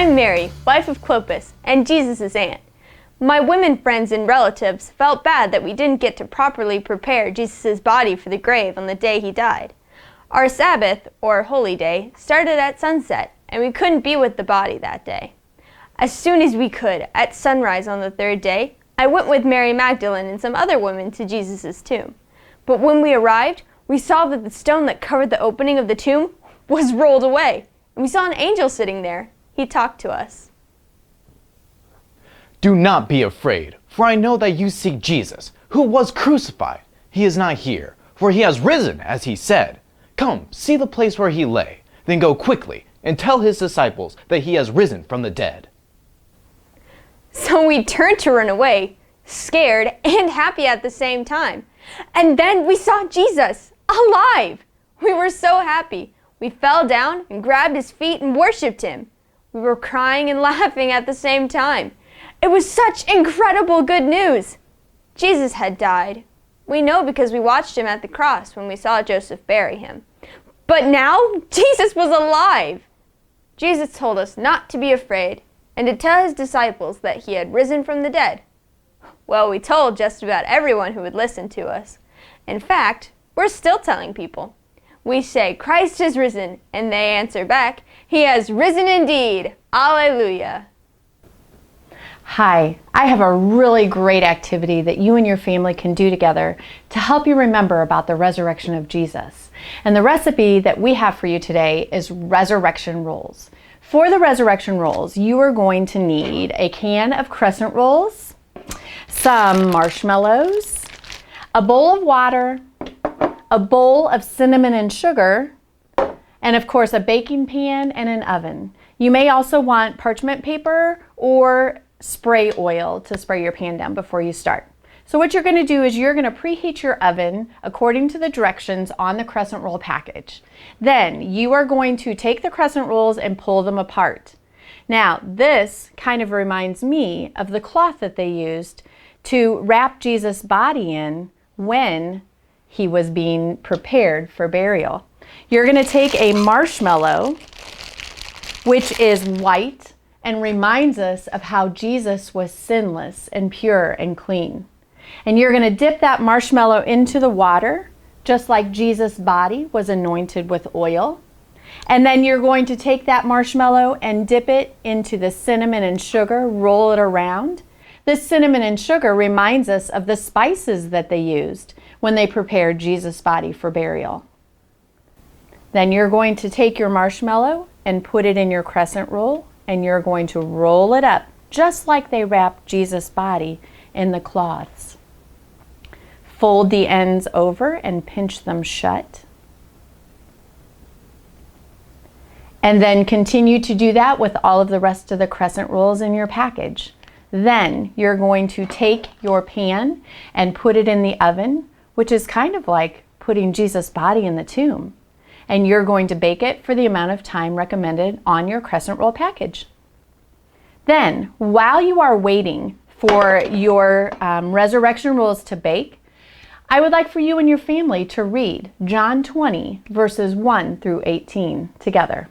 I'm Mary, wife of Clopas, and Jesus' aunt. My women friends and relatives felt bad that we didn't get to properly prepare Jesus' body for the grave on the day he died. Our Sabbath, or holy day, started at sunset, and we couldn't be with the body that day. As soon as we could, at sunrise on the third day, I went with Mary Magdalene and some other women to Jesus' tomb. But when we arrived, we saw that the stone that covered the opening of the tomb was rolled away, and we saw an angel sitting there. He talked to us. Do not be afraid, for I know that you seek Jesus, who was crucified. He is not here, for he has risen, as he said. Come, see the place where he lay, then go quickly and tell his disciples that he has risen from the dead. So we turned to run away, scared and happy at the same time. And then we saw Jesus, alive! We were so happy. We fell down and grabbed his feet and worshiped him. We were crying and laughing at the same time. It was such incredible good news. Jesus had died. We know because we watched him at the cross when we saw Joseph bury him. But now, Jesus was alive. Jesus told us not to be afraid and to tell his disciples that he had risen from the dead. Well, we told just about everyone who would listen to us. In fact, we're still telling people. We say, Christ is risen, and they answer back, he has risen indeed. Alleluia. Hi, I have a really great activity that you and your family can do together to help you remember about the resurrection of Jesus. And the recipe that we have for you today is resurrection rolls. For the resurrection rolls, you are going to need a can of crescent rolls, some marshmallows, a bowl of water, a bowl of cinnamon and sugar, and of course a baking pan and an oven. You may also want parchment paper or spray oil to spray your pan down before you start. So what you're going to do is you're going to preheat your oven according to the directions on the crescent roll package. Then you are going to take the crescent rolls and pull them apart. Now this kind of reminds me of the cloth that they used to wrap Jesus' body in when he was being prepared for burial. You're going to take a marshmallow, which is white and reminds us of how Jesus was sinless and pure and clean. And you're going to dip that marshmallow into the water, just like Jesus' body was anointed with oil. And then you're going to take that marshmallow and dip it into the cinnamon and sugar, roll it around. The cinnamon and sugar reminds us of the spices that they used when they prepared Jesus' body for burial. Then you're going to take your marshmallow and put it in your crescent roll, and you're going to roll it up just like they wrapped Jesus' body in the cloths. Fold the ends over and pinch them shut. And then continue to do that with all of the rest of the crescent rolls in your package. Then you're going to take your pan and put it in the oven, which is kind of like putting Jesus' body in the tomb. And you're going to bake it for the amount of time recommended on your crescent roll package. Then, while you are waiting for your resurrection rolls to bake, I would like for you and your family to read John 20, verses 1 through 18 together.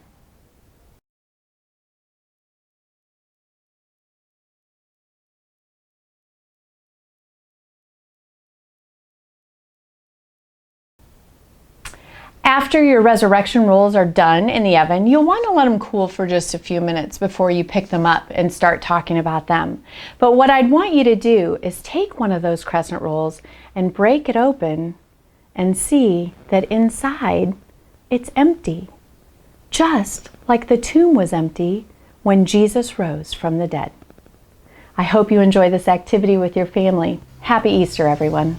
After your resurrection rolls are done in the oven, you'll want to let them cool for just a few minutes before you pick them up and start talking about them. But what I'd want you to do is take one of those crescent rolls and break it open and see that inside it's empty, just like the tomb was empty when Jesus rose from the dead. I hope you enjoy this activity with your family. Happy Easter, everyone.